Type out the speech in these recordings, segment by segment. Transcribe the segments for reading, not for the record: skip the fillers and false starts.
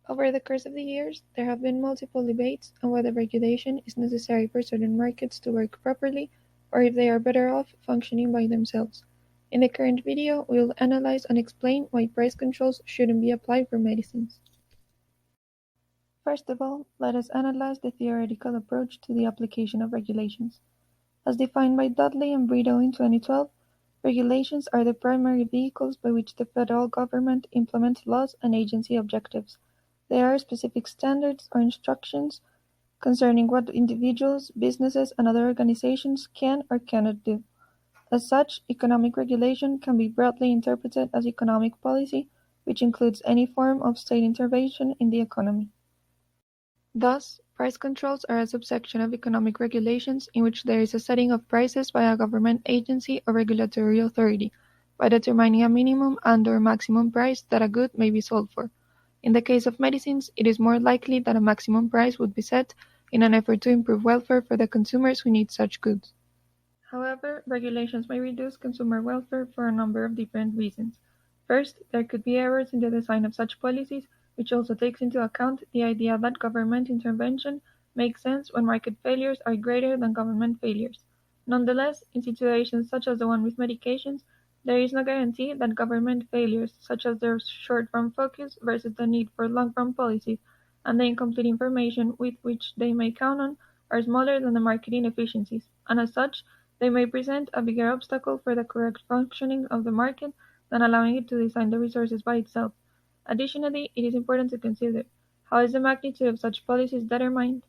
Over the course of the years, there have been multiple debates on whether regulation is necessary for certain markets to work properly or if they are better off functioning by themselves. In the current video, we will analyze and explain why price controls shouldn't be applied for medicines. First of all, let us analyze the theoretical approach to the application of regulations. As defined by Dudley and Brito in 2012, regulations are the primary vehicles by which the federal government implements laws and agency objectives. They are specific standards or instructions concerning what individuals, businesses, and other organizations can or cannot do. As such, economic regulation can be broadly interpreted as economic policy, which includes any form of state intervention in the economy. Thus, price controls are a subsection of economic regulations in which there is a setting of prices by a government agency or regulatory authority, by determining a minimum and/or maximum price that a good may be sold for. In the case of medicines, it is more likely that a maximum price would be set in an effort to improve welfare for the consumers who need such goods. However, regulations may reduce consumer welfare for a number of different reasons. First, there could be errors in the design of such policies, which also takes into account the idea that government intervention makes sense when market failures are greater than government failures. Nonetheless, in situations such as the one with medications, there is no guarantee that government failures, such as their short-run focus versus the need for long-run policies, and the incomplete information with which they may count on, are smaller than the market inefficiencies, and as such, they may present a bigger obstacle for the correct functioning of the market than allowing it to design the resources by itself. Additionally, it is important to consider, how is the magnitude of such policies determined?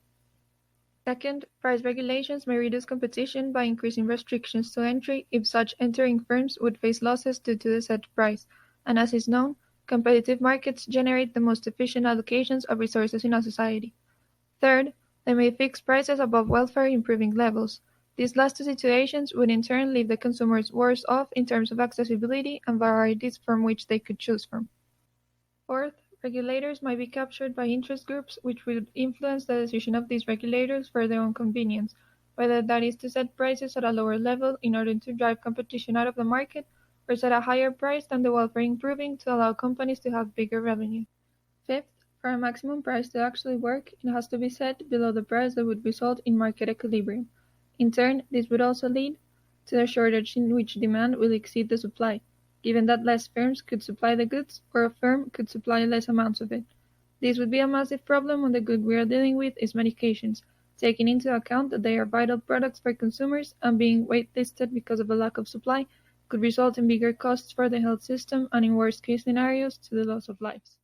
Second, price regulations may reduce competition by increasing restrictions to entry if such entering firms would face losses due to the set price, and as is known, competitive markets generate the most efficient allocations of resources in a society. Third, they may fix prices above welfare-improving levels. These last two situations would in turn leave the consumers worse off in terms of accessibility and varieties from which they could choose from. Fourth, regulators might be captured by interest groups which would influence the decision of these regulators for their own convenience, whether that is to set prices at a lower level in order to drive competition out of the market, or set a higher price than the welfare improving to allow companies to have bigger revenue. Fifth, for a maximum price to actually work, it has to be set below the price that would result in market equilibrium. In turn, this would also lead to a shortage in which demand will exceed the supply, given that less firms could supply the goods or a firm could supply less amounts of it. This would be a massive problem when the good we are dealing with is medications, taking into account that they are vital products for consumers and being waitlisted because of a lack of supply could result in bigger costs for the health system and in worst-case scenarios to the loss of lives.